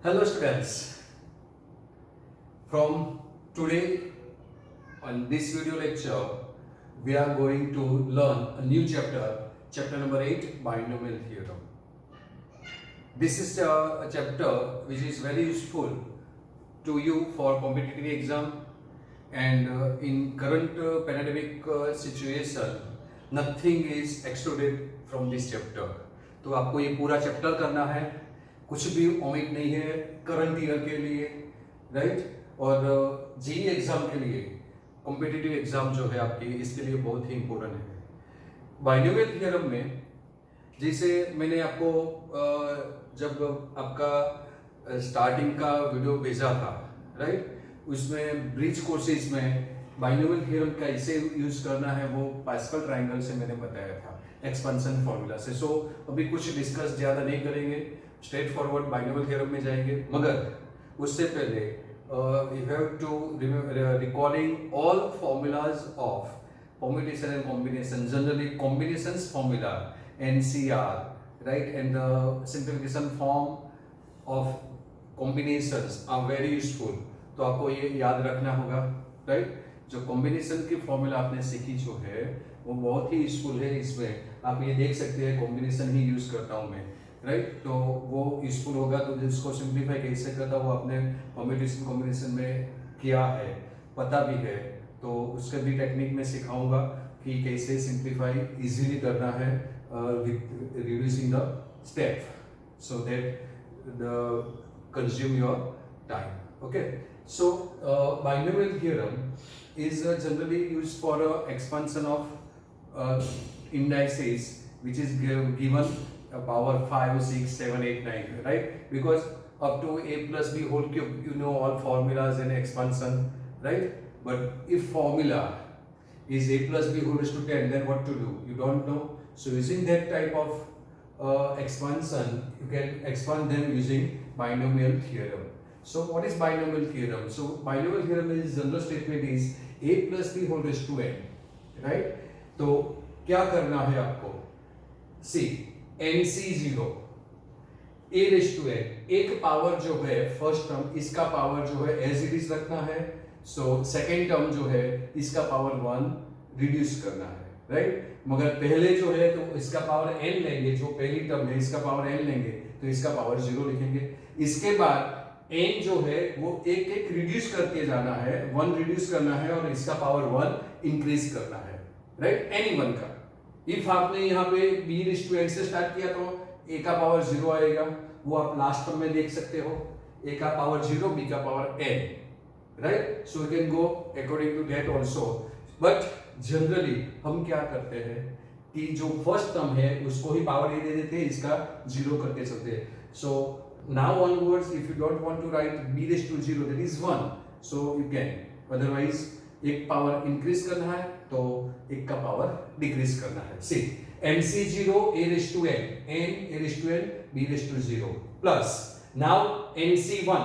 Hello students, from today on this video lecture we are going to learn a new chapter, chapter number 8, binomial theorem. This is a chapter which is very useful to you for competitive exam and in current pandemic situation nothing is excluded from this chapter. तो आपको ये पूरा chapter करना है, कुछ भी omit नहीं है करंट ईयर के लिए, राइट। और जी एग्जाम के लिए, कॉम्पिटिटिव एग्जाम जो है आपकी, इसके लिए बहुत ही इंपॉर्टेंट है। बाइनोमियल थ्योरम में जैसे मैंने आपको जब आपका स्टार्टिंग का वीडियो भेजा था, राइट, उसमें ब्रिज कोर्सेज में बाइनोमियल थ्योरम कैसे यूज करना है वो पास्कल ट्रायंगल से मैंने बताया था, एक्सपेंशन फॉर्मूला से। सो अभी कुछ डिस्कस ज्यादा नहीं करेंगे, स्ट्रेट फॉरवर्ड बाइनोमियल थ्योरम में जाएंगे। मगर उससे पहले you have to recalling all formulas of permutation and combination, generally combinations formula NCR, right, and the simplification form of combinations are very useful. तो आपको ये याद रखना होगा, राइट। जो कॉम्बिनेशन की फॉर्मूला आपने सीखी जो है वो बहुत ही यूजफुल है। इसमें आप ये देख सकते हैं कॉम्बिनेशन ही यूज करता हूँ मैं, राइट, तो वो यूजफुल होगा। तो जिसको सिंप्लीफाई कैसे करता वो आपने परम्यूटेशन कॉम्बिनेशन में किया है, पता भी है, तो उसके भी टेक्निक में सिखाऊंगा कि कैसे सिंप्लीफाई इजीली करना है with reducing the step so that the consume your time. Okay, so binomial theorem is generally used for expansion of indices which is given power 5 6 7 8 9, right, because up to a plus b whole cube you know all formulas and expansion, right, but if formula is a plus b whole raised to 10, then what to do you don't know. So using that type of expansion, you can expand them using binomial theorem. So what is binomial theorem? So binomial theorem is general statement is a plus b whole raised to n, right? तो क्या करना है आपको? See, NC0 a raised to n, एक power जो है first term, इसका power जो है एज इट इज रखना है। सो सेकेंड टर्म जो है इसका पावर 1 रिड्यूस करना है, राइट। मगर पहले जो है तो इसका पावर n लेंगे, जो पहली टर्म है इसका पावर n लेंगे तो इसका पावर 0 लिखेंगे। इसके बाद n जो है वो एक एक रिड्यूस करके जाना है, 1 रिड्यूस करना है और इसका पावर 1 इंक्रीज करना है, राइट, एनी वन का। इफ आपने यहाँ पे b रेज़ टू n से स्टार्ट किया तो a का पावर 0 आएगा, वो आप लास्ट टर्म में देख सकते हो, a का पावर 0, b का power n, right. So you can go according to that also, but generally हम क्या करते हैं कि जो फर्स्ट टर्म है उसको ही पावर ए दे देते हैं, इसका 0 करके चलते हैं। So now onwards if you don't want to write b raise to 0 that is 1, so you can, otherwise एक पावर इंक्रीज करना है तो एक का पावर डिक्रीज करना है। See NC0 a raise to n, n a raise to n b raise to 0 plus now NC1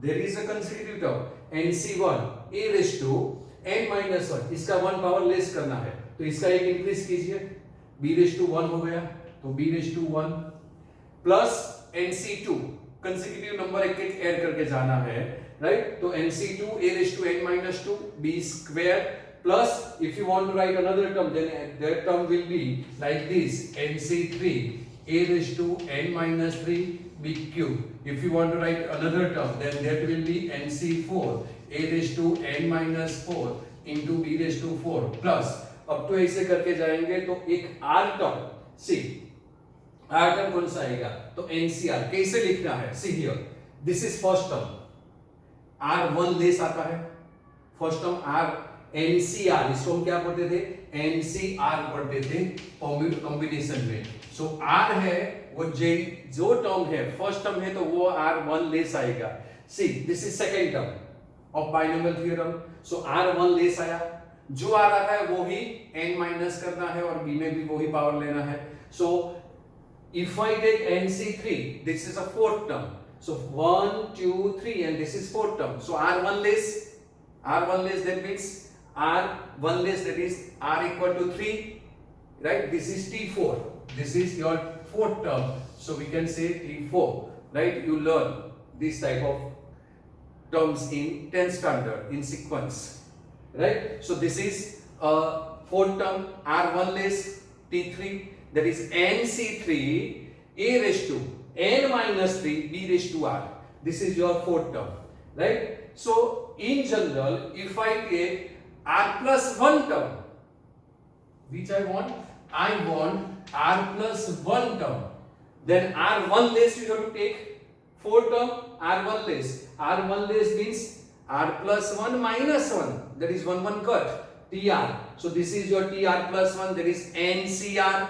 there is a consecutive term NC1 a raise to n minus 1, इसका 1 power less करना है तो इसका एक increase कीजिए, b raise to 1 हो गया तो b raise to 1 plus NC2, consecutive number एक एक ऐड करके जाना है, राइट। तो NC2 a raise to n minus 2 b square plus if you want to write another term then that term will be like this NC3 a raise to n minus 3 b cube. If you want to write another term, then that will be NC4 a raised to n minus 4 into b raised to 4 plus, अब तो ऐसे करके जाएंगे तो एक r term, सी r term कौन सा आएगा तो NCR कैसे लिखना है, see here this is first term, r1 less आता है, फर्स्ट टर्म r NCR, इसको हम क्या पढ़ते थे NCR पढ़ते थे कॉम्बिनेशन में। सो r है वो जो टर्म है फर्स्ट टर्म है तो वो r1 लेस आएगा। See this is second term of binomial theorem, so r1 less आया, जो आ रहा है वो ही n माइनस करना है और b में भी वही पावर लेना है। So if I take NC3 this is a fourth term, so 1 2 3 and this is fourth term, so r1 less that means r1 less, that is r equal to 3, right? This is T4, this is your fourth term, so we can say T4, right? You learn this type of terms in 10th standard in sequence, right? So this is fourth term R1 less T3, that is NC3 A raised to N minus 3 B raised to R. This is your fourth term, right? So in general, if I take R plus 1 term, which I want R plus 1 term, then R1 less you have to take 4 term R1 less. R1 less means R plus 1 minus 1, that is 1 cut TR. So this is your TR plus 1, that is NCR,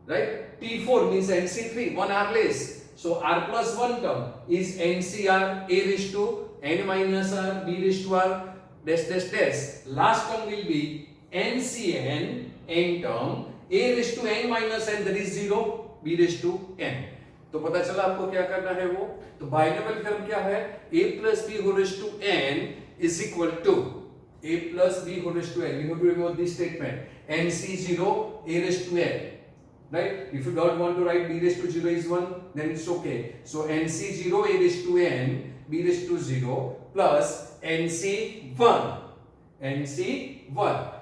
right? T4 means NC3, 1 R less. So R plus 1 term is NCR A raised to N minus R B raised to R dash dash dash. Last term will be NCN N term A raised to N minus N, that is 0 B raised to N. तो पता चला आपको क्या करना है वो. तो binomial theorem क्या है? A plus B whole raised to N is equal to A plus B whole raised to N. You have to remember this statement. NC0 A raised to N. Right? If you don't want to write B raised to 0 is 1, then it's okay. So NC0 A raised to N B raised to 0 plus NC1 A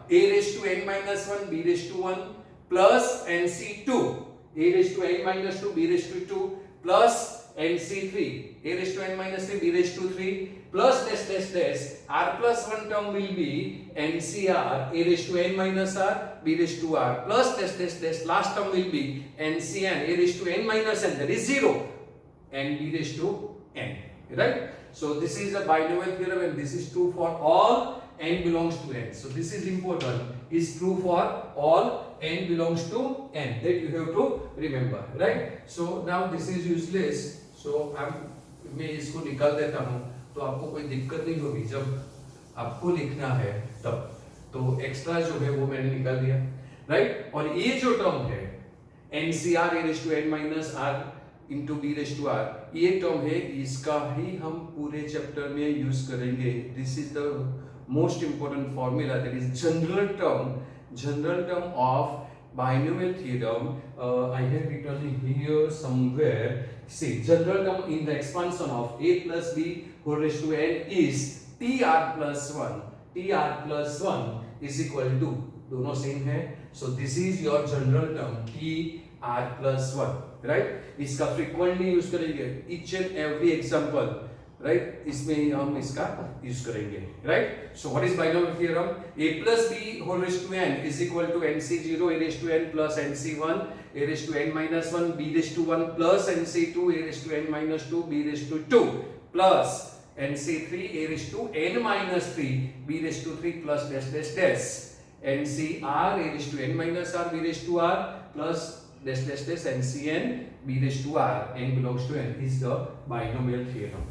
raised to N minus 1 B raised to 1 plus NC2 A raised to N minus 2 B raised to 2 plus NC3 A raised to N minus 3 B raised to 3 plus dash R plus 1 term will be NCR A raised to N minus R B raised to R plus dash last term will be NCN A raised to N minus N, that is 0 and B raised to N, right? So this is a binomial theorem and this is true for all n belongs to n. So this is important, is true for all n belongs to n, that you have to remember, right? So now this is useless, so मैं इसको निकाल देता हूँ, तो आपको कोई दिक्कत नहीं होगी जब आपको लिखना है तब. तो एक्स्ट्रा जो है वो मैंने निकाल दिया, राइट? और ये जो टर्म है NCR A raised to N minus R into B raised to R, ये टर्म है, इसका ही हम पूरे चैप्टर में यूज करेंगे. This is the most important formula, that is general term of binomial theorem. I have written here somewhere. See, general term in the expansion of A plus B whole raised to N is TR plus 1. TR plus 1 is equal to, दोनों same है. So this is your general term TR plus 1, right? इसका frequently use करेंगे, each and every example, right? इसमें हम इसका use करेंगे, right? So what is binomial theorem? A plus B whole raised to N is equal to NC0 A raised to N plus NC1 A raised to N minus 1 B raised to 1 plus NC2 A raised to N minus 2 B raised to 2 plus NC3 A raised to N minus 3 B raised to 3 plus dash NCR A raised to N minus R B raised to R plus dash NCN B raised to R N belongs to N is the binomial theorem.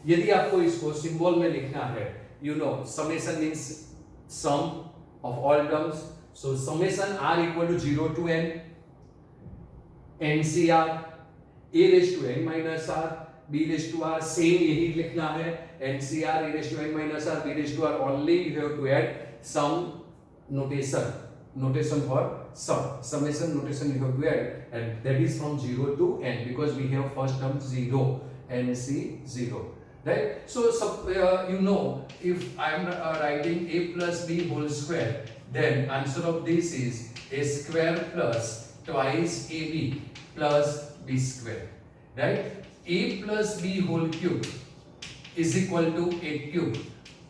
यदि आपको इसको symbol में लिखना है, you know, summation means sum of all terms. So summation R equal to 0 to N NCR A raised to N minus R B raised to R, same यही लिखना है. NCR A raised to N minus R B raised to R, only you have to add some notation for sum. Summation notation you have to add, and that is from 0 to N because we have first term 0 NC0. Right? So you know, if I am writing A plus B whole square, then answer of this is A square plus twice AB plus B square. Right? A plus B whole cube is equal to A cube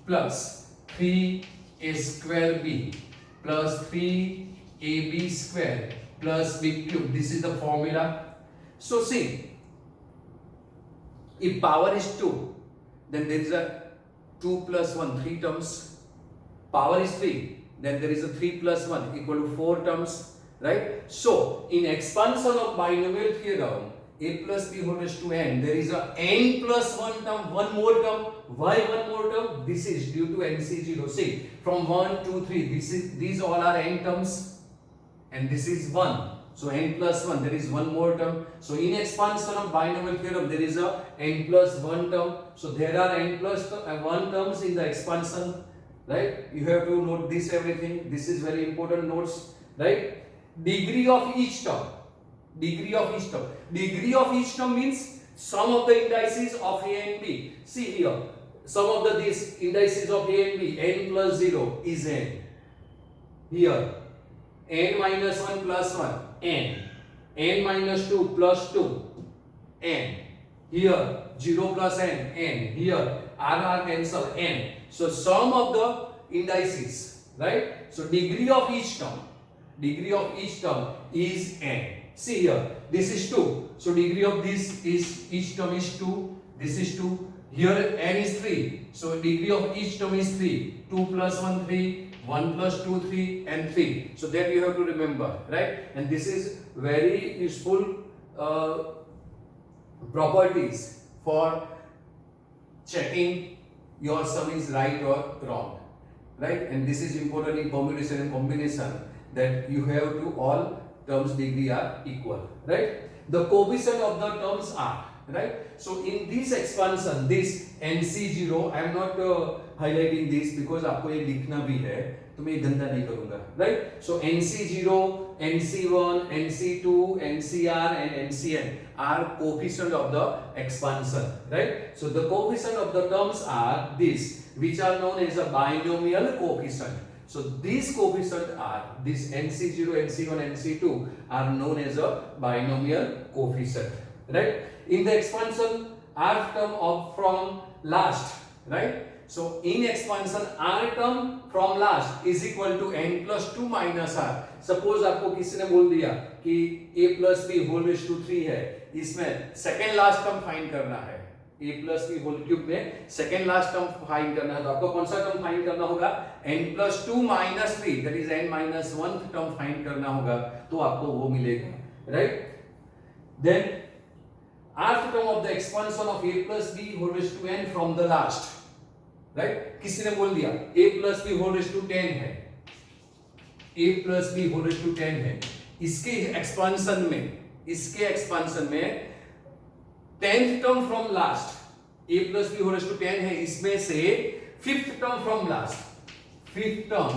plus 3A square B plus 3AB square plus B cube. This is the formula. So see, if power is 2, then there is a 2 plus 1, 3 terms. Power is 3, then there is a 3 plus 1 equal to 4 terms, right? So in expansion of binomial theorem, A plus B whole raised to N, there is a N plus 1 term, one more term. Why one more term? This is due to NC0. See, from 1, 2, 3, these all are N terms, and this is 1. So N plus 1, there is one more term. So in expansion of binomial theorem, there is a N plus 1 term. So there are N plus 1 terms in the expansion, right? You have to note this everything. This is very important notes, right? Degree of each term. Degree of each term. Degree of each term means sum of the indices of A and B. See here, sum of these indices of A and B, n plus 0 is n. Here, n minus 1 plus 1, n. n minus 2 plus 2, n. Here, 0 plus n, n. Here, r cancel, n. So, sum of the indices, right? So, degree of each term is n. See here, this is 2. So degree of this is, each term is 2. This is 2. Here n is 3. So degree of each term is 3. 2 plus 1, 3. 1 plus 2, 3 and 3. So that you have to remember, right? And this is very useful properties for checking your sum is right or wrong, right? And this is important in permutation and combination, that you have to all terms degree are equal, right? The coefficient of the terms are, right? So in this expansion, this NC0, I am not highlighting this because आपको ये लिखना भी है, तो मैं ये गंदा नहीं करूँगा, right? So NC0, NC1, NC2, NCR and NCN are coefficient of the expansion, right? So the coefficient of the terms are this, which are known as a binomial coefficient. So these coefficients are, this NC0, NC1, NC2 are known as a binomial coefficient, right? In the expansion, r term of from last, right? So in expansion, r term from last is equal to n plus 2 minus r. Suppose आपको किसी ने बोल दिया कि a plus b whole raised to 3 है, इसमें second last term find करना है, a plus b whole cube में सेकेंड लास्ट टर्म फाइंड करना है, तो आपको कौन सा टर्म फाइंड करना होगा? n plus 2 minus 3, that is n minus 1 term find करना होगा, तो आपको वो मिलेगा, right? Then rth term of the expansion of a plus b whole raised to n from the last, right? किसी ने बोल दिया a plus b whole raised to 10 है, a plus b whole raised to 10 है, इसके expansion में 10th term from last, a plus b whole raised to 10 है, इसमें से 5th term from last, 5th term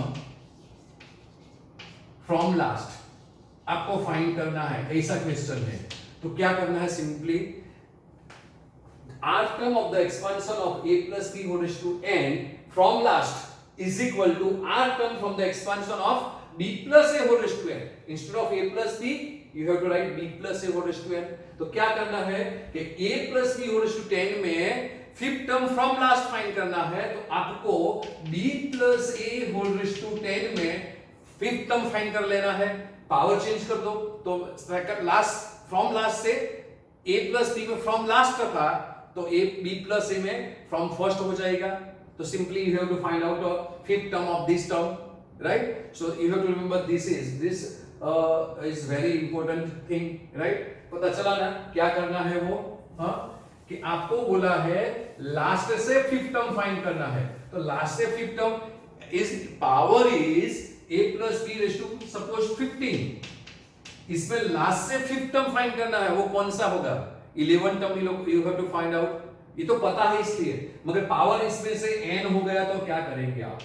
from last आपको find करना है, ऐसा क्वेश्चन है। तो क्या करना है? Simply rth term of the expansion of a plus b whole raised to n from last is equal to r term from the expansion of b plus a whole raised to n. Instead of a plus b, you have to write b plus a whole raised to n. तो क्या करना है कि a plus b whole raised to 10 में fifth term from last find करना है, तो आपको b plus a whole raised to 10 में फिफ्थ टर्म फाइंड कर लेना है। पावर चेंज कर दो, तो सेकंड लास्ट फ्रॉम लास्ट से a plus b में फ्रॉम लास्ट का था, तो a b plus a में फ्रॉम फर्स्ट हो जाएगा। तो simply you have to find out fifth term of this term, right? So you have to remember this is very important thing, right? पता चला ना क्या करना है वो? हाँ, कि आपको बोला है लास्ट से फिफ्थ टर्म फाइंड करना है, तो लास्ट से fifth term is power is a plus b raised to suppose 15, इसमें लास्ट से फिफ्थ टर्म फाइंड करना है, वो कौन सा होगा? 11 term you have to find out. ये तो पता है इसलिए, मगर पावर इसमें से n हो गया तो क्या करेंगे आप,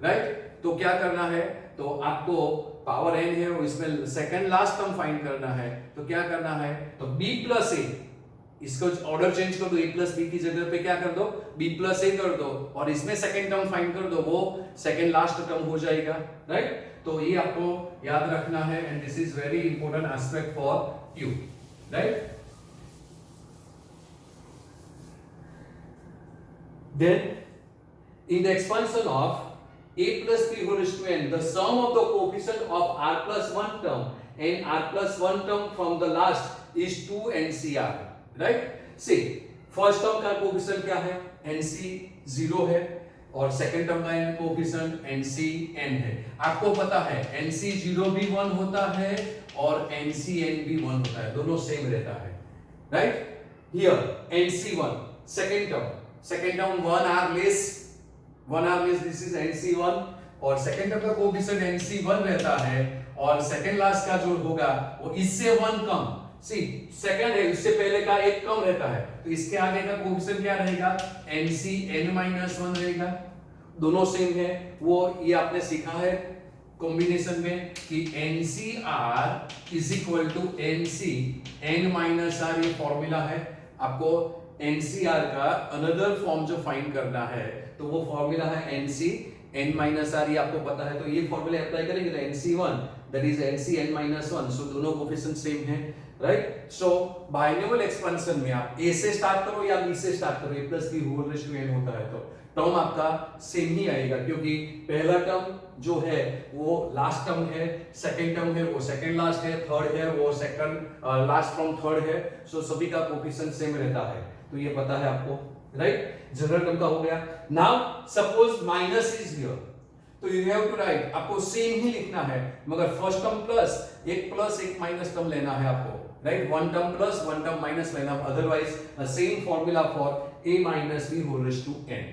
राइट? तो क्या करना है? तो आपको पावर n है, इसमें सेकंड लास्ट टर्म फाइंड करना है, तो क्या करना है? तो b प्लस a, इसको ऑर्डर चेंज कर दो, a प्लस b की जगह पे क्या कर दो? b प्लस a कर दो, और इसमें सेकंड टर्म फाइंड कर दो, वो सेकंड लास्ट टर्म हो जाएगा, राइट? तो ये आपको याद रखना है, and this is very important aspect for you, right? Then in the expansion of a plus b whole raised to n, the sum of the coefficient of r plus 1 term and r plus 1 term from the last is 2 NCR, right? See, first term का coefficient क्या है? NC 0 है, और second term का coefficient NCN है। आपको पता है NC0 भी 1 होता है और NCN भी 1 होता है, दोनों सेम रहता है, right? Here NC1 second term 1 r less, this is NC1, और सेकंड टर्म का कोएफिशिएंट NC1 रहता है, और सेकंड लास्ट का जो होगा वो इससे 1 कम, सी सेकंड है, इससे पहले का एक कम रहता है, तो इसके आगे का कोएफिशिएंट क्या रहेगा? NCN-1 रहेगा। दोनों सेम है, वो ये आपने सीखा है कॉम्बिनेशन में कि NCR is equal to NC N minus R, ये फॉर्मूला है। आपको NCR का अनदर फॉर्म जो फाइंड करना है तो वो फॉर्मूला है NC N माइनस आर, ये आपको पता है। तो ये फॉर्मूला अप्लाई करेंगे तो NC1 that is NC N minus 1, सो दोनों कोफिशिएंट सेम है, राइट। सो बाइनोमियल एक्सपेंशन में आप A से स्टार्ट करो या B से स्टार्ट करो, A plus B whole raise to n होता है तो टर्म आपका सेम ही आएगा, क्योंकि पहला टर्म जो है वो लास्ट टर्म है, सेकंड टर्म है वो सेकंड लास्ट है, थर्ड है वो सेकंड लास्ट फ्रॉम थर्ड है। सो सभी का कोफिशिएंट सेम रहता है, तो ये पता है आपको, राइट। जनरल टर्म का हो गया। Now suppose minus is here, तो यू हैव टू राइट, आपको सेम ही लिखना है, मगर फर्स्ट टर्म प्लस एक माइनस टर्म लेना है आपको, right. One term plus one term minus लेना, otherwise same formula for a minus b whole raise to n,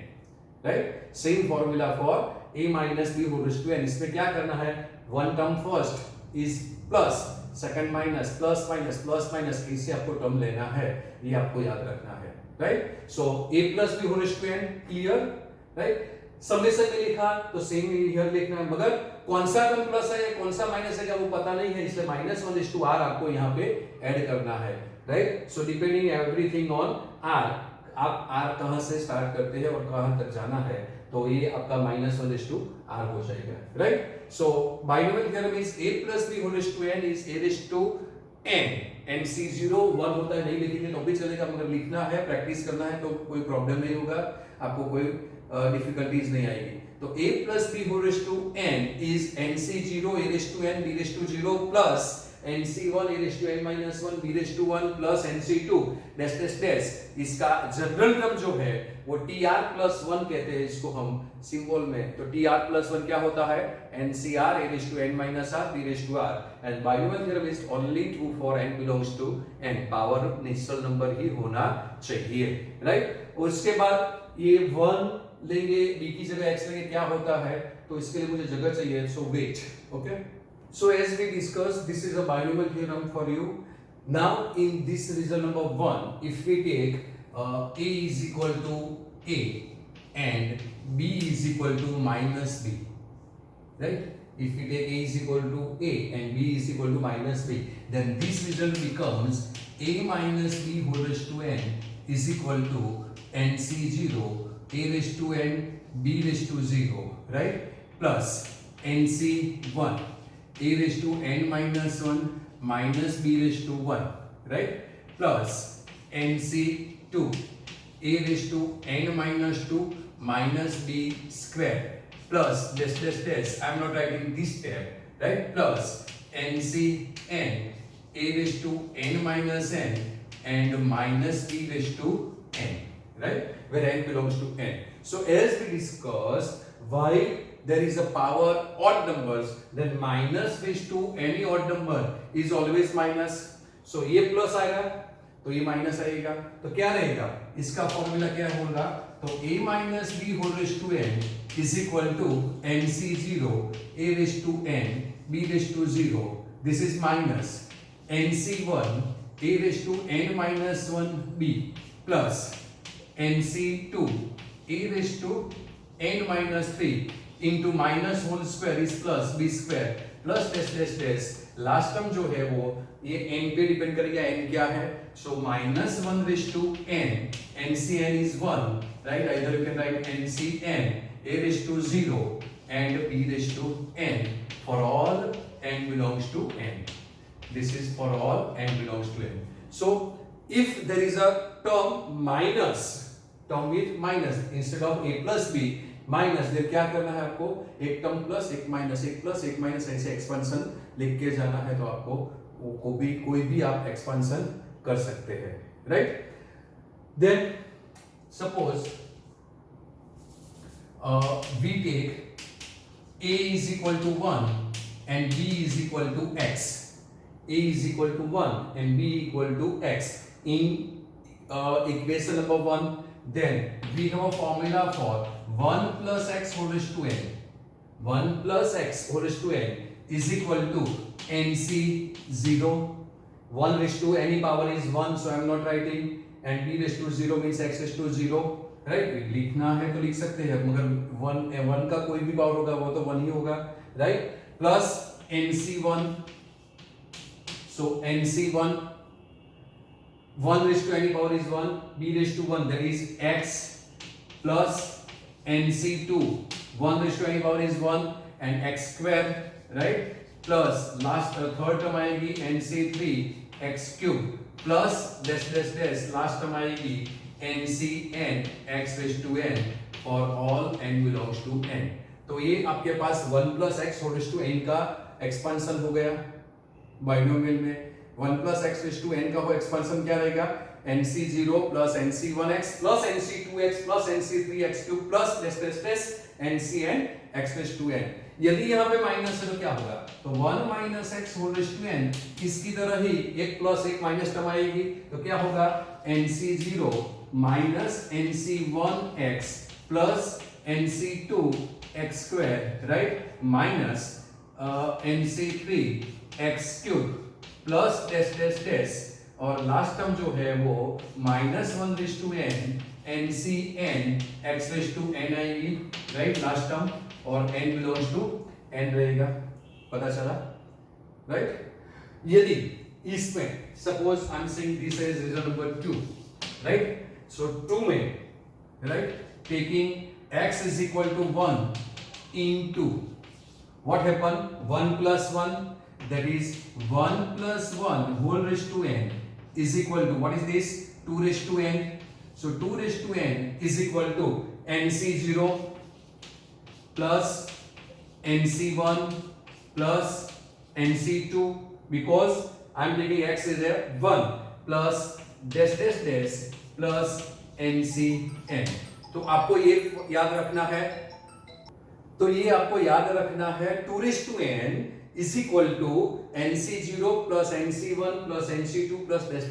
right. Same formula for a minus b whole raise to n। इसमें क्या करना है, one term first is plus, second minus, plus minus, इसे आपको term लेना है, ये आपको याद रखना है, right. So a plus b whole raise to n, clear, right. Summation में लिखा तो सेम हियर लिखना है, मगर कौन सा टर्म प्लस है कौन सा माइनस है क्या वो पता नहीं है, इसलिए -1 r आपको यहाँ पे ऐड करना है, right. So depending everything on r, आप r कहां से स्टार्ट करते हैं और कहां तक जाना है, तो ये आपका -1 r हो जाएगा, right. So binomial theorem is a plus b whole raise to n is a raise to n। NC0 1 होता है, नहीं लिखेंगे तो भी चलेगा, मगर लिखना है, प्रैक्टिस करना है, तो कोई प्रॉब्लम नहीं होगा, आपको कोई डिफिकल्टीज नहीं आएगी। तो a plus b whole raised to n is NC0 a raised to n b raised to 0 plus NC1 a raised to n minus 1 b raised to 1 plus NC2 dash dash dash। इसका general term जो है वो TR plus 1 कहते हैं इसको हम symbol में, तो TR plus 1 क्या होता है, NCR a raised to n minus r b raised to r, and binomial theorem is only true for n belongs to n, power natural number ही होना चाहिए, राइट। उसके बाद ये 1 लेंगे, b की जगह x लेंगे, क्या होता है, तो इसके लिए मुझे जगह चाहिए, so wait, okay. So as we discuss, this is a binomial theorem for you. Now in this result number 1, if we take a is equal to a and b is equal to minus b, right? If we take a is equal to a and b is equal to minus b, then this result becomes a minus b whole raised to n is equal to NC0 a raised to n b raised to 0, right, plus NC1 a raised to n minus 1 minus b raised to 1, right, plus NC2 a raised to n minus 2 minus b square plus this I am not writing this step, right, plus NCn a raised to n minus n and minus b raised to n, right, where n belongs to n. So as we discussed, while there is a power odd numbers, then minus raised to any odd number is always minus. So ये plus आएगा तो ये minus आएगा, तो क्या रहेगा, इसका formula क्या होगा, तो a minus b whole raised to n is equal to NC0 a raised to n b raised to 0, this is minus NC1 a raised to n minus 1 b plus NC2 a raised to n minus 3 into minus whole square is plus b square plus dash dash dash, last term जो है वो ये n पे depend करेगा, n क्या है, so minus 1 raised to n, NCn is 1, right, either you can write NCn a raised to 0 and b raised to n for all n belongs to n. This is for all n belongs to n. So if there is a term minus, term with minus instead of a plus b minus, there क्या करना है आपको, एक term plus एक minus, एक plus एक minus, ऐसे expansion लिख के जाना है, तो आपको कोई भी आप एक्सपेंशन कर सकते हैं, right. Then suppose we take a is equal to 1 and b is equal to x, a is equal to 1 and b equal to x in equation number 1, then we have a formula for 1 plus x whole raised to n, 1 plus x whole raised to n is equal to NC0, 1 raised to any power is 1, so I am not writing, and b raised to 0 means x raised to 0, right, लिखना है तो लिख सकते हैं, मगर 1 का कोई भी पावर होगा वो तो 1 ही होगा, right, plus NC1. So NC1, 1 raised to any power is 1, b raised to 1, that is x, plus NC2, 1 raised to any power is 1 and x square, right? Plus last third term आएगी NC3 x cube, plus dash last term आएगी NCn x raised to n for all n belongs to n. तो ये आपके पास 1 plus x raised to n का expansion हो गया binomial में. 1 plus x raised to n का वो एक्सपेंशन क्या रहेगा? NC0 plus NC1x plus NC2x plus NC3x cube plus dash NCn x raised to n. यदि यहाँ पे माइनस है तो क्या होगा? तो 1 minus x whole raised to n इसकी तरह ही एक प्लस एक माइनस टर्म आएगी तो क्या होगा? NC0 minus NC1x plus NC2x square, right? Minus NC3x cube plus dash और लास्ट टर्म जो है वो -1 raised to n NCn x raised to n आएगी, राइट? लास्ट टर्म और n belongs to n रहेगा. पता चला, राइट? यदि इसमें suppose I am saying this is region number 2, right? So 2 में, right, taking x is equal to 1 into what happen? 1 plus 1, that is 1 plus 1 whole raised to n is equal to, what is this? 2 raised to n. So 2 raised to n is equal to NC0 plus NC1 plus NC2, because I am taking x is a 1 plus dash plus NCn. तो आपको ये याद रखना है, तो ये आपको याद रखना है 2 raised to n is equal to NC0 plus NC1 plus NC2 plus dash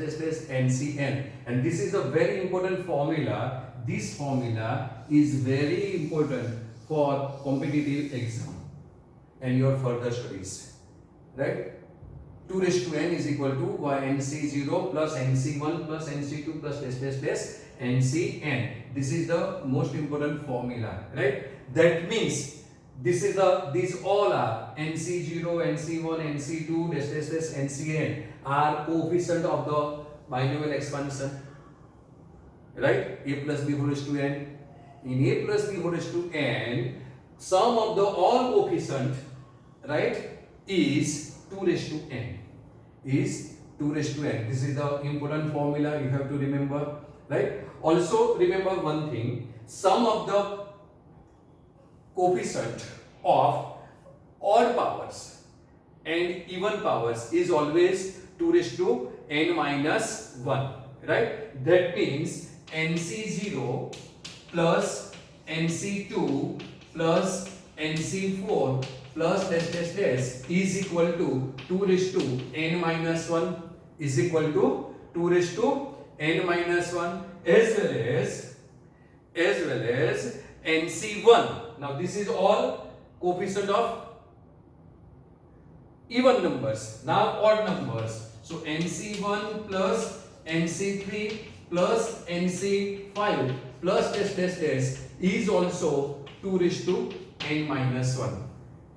NCn, and this is a very important formula. This formula is very important for competitive exam and your further studies, right? 2 raised to n is equal to NC0 plus NC1 plus NC2 plus dash NCn. This is the most important formula, right? That means these all are NC0, NC1, NC2, dash NCn are coefficient of the binomial expansion, right? A plus b whole raised to n. In a plus b whole raised to n, sum of the all coefficient, right, is 2 raised to n. Is 2 raised to n. This is the important formula you have to remember, right? Also remember one thing: sum of the coefficient of odd powers and even powers is always 2 raised to n minus 1, right? That means NC0 plus NC2 plus NC4 plus dash is equal to 2 raised to n minus 1 is equal to 2 raised to n minus 1, as well as NC1. Now this is all coefficient of even numbers, now odd numbers. So NC1 plus NC3 plus NC5 plus dash is also 2 raised to n minus 1.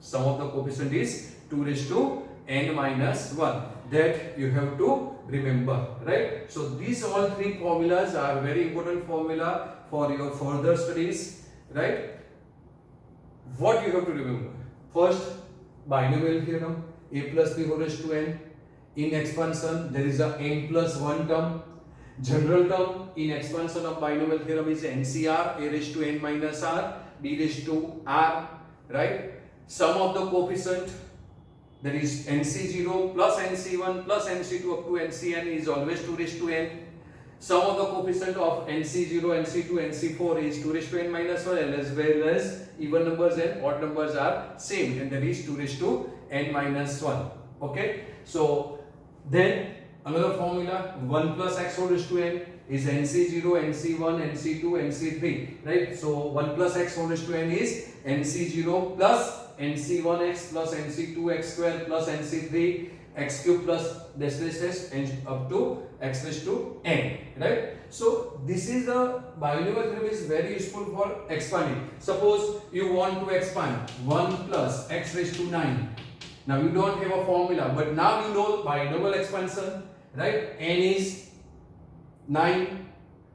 Sum of the coefficient is 2 raised to n minus 1. That you have to remember, right? So these all three formulas are very important formula for your further studies, right? What you have to remember? First, binomial theorem, a plus b whole raised to n. In expansion, there is a n plus 1 term. General term in expansion of binomial theorem is NCR, a raised to n minus r, b raised to r, right? Sum of the coefficient, that is NC0 plus NC1 plus NC2 up to NCn is always 2 raised to n. Sum of the coefficient of NC0, NC2, NC4 is 2 raised to n minus 1, as well as even numbers and odd numbers are same, and that is 2 raised to n minus 1. Okay, so then another formula, 1 plus x whole raised to n is NC0, NC1, NC2, NC3, right? So 1 plus x whole raised to n is NC0 plus NC1x plus NC2x square plus NC3 x cube plus dash and up to x raised to n, right? So this is a binomial theorem is very useful for expanding. Suppose you want to expand 1 plus x raised to 9. Now you don't have a formula, but now you know binomial expansion, right? N is 9.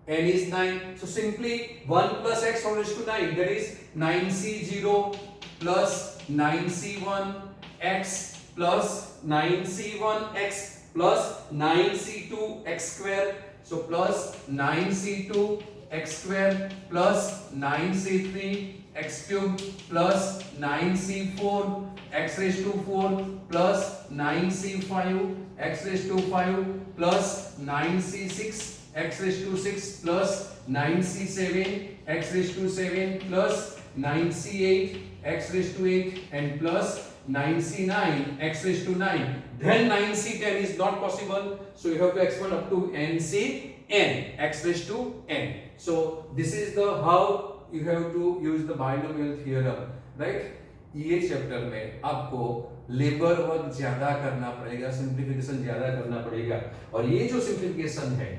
N is 9. So simply 1 plus x raised to 9, that is 9c0 plus 9c1 x plus 9c1 x plus 9c2 x square. So plus 9c2 x square plus 9c3 x cube plus 9c4 x raised to 4 plus 9c5 x raised to 5 plus 9c6 x raised to 6 plus 9c7 x raised to 7 plus 9c8 x raised to 8 and plus 9c9 x raised to 9. Then 9c10 is not possible, so you have to expand up to ncn x raised to n. So this is the how you have to use the binomial theorem, right? ये chapter में आपको labour work ज्यादा करना पड़ेगा, simplification ज्यादा करना पड़ेगा, और ये जो सिंप्लीफिकेशन है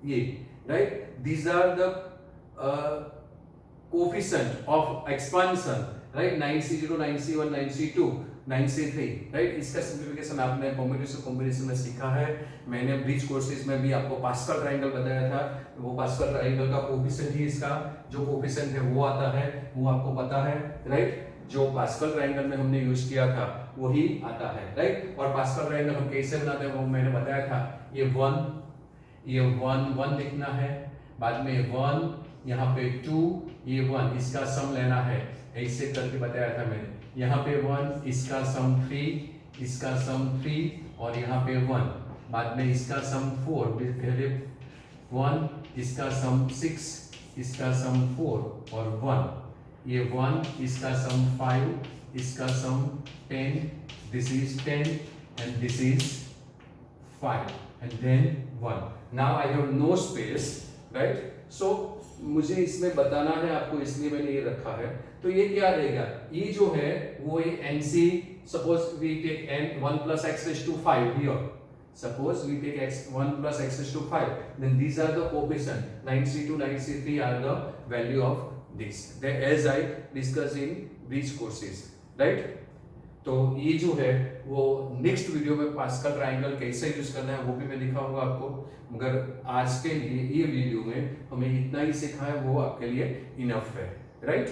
ये, right, these are the coefficient of expansion, right? 9c0 9c1 9c2 9c3, right? इसका सिंप्लीफिकेशन आपने कॉम्बिनेशन में सीखा है। मैंने ब्रिज कोर्सेज में भी आपको पास्कल ट्रायंगल बताया था, वो पास्कल ट्रायंगल का कोएफिशिएंट ही इसका जो कोएफिशिएंट है वो आता है, वो आपको पता है, राइट? जो पास्कल ट्रायंगल में हमने यूज किया था वही आता है, राइट? और पास्कल ट्रायंगल हम कैसे बनाते हैं वो मैंने बताया था। ये 1 लिखना है, बाद में 1, यहाँ पे 2, ये 1, इसका सम लेना है, ऐसे करके बताया था मैंने। यहाँ पे 1, इसका सम 3, इसका सम 3 और यहाँ पे 1, बाद में इसका सम 4, पहले 1, इसका सम 6, इसका सम 4 और 1, ये 1, इसका सम 5, इसका सम 10, this is 10 and this is 5 and then 1. Now I have no space, right? So मुझे इसमें बताना है आपको, इसलिए मैंने ये रखा है। तो ये क्या रहेगा, ये जो है वो ये nc, suppose we take n 1 plus x raised to 5 here, suppose we take x 1 plus x raised to 5, then these are the coefficient 9c2 9c3 are the value of this, as I discussed in these courses, right? तो ये जो है वो next video में pascal triangle कैसे use करना है वो भी मैं दिखाऊंगा आपको, मगर आज के लिए ये वीडियो में हमें इतना ही सिखाया वो आपके लिए इनफ है, राइट?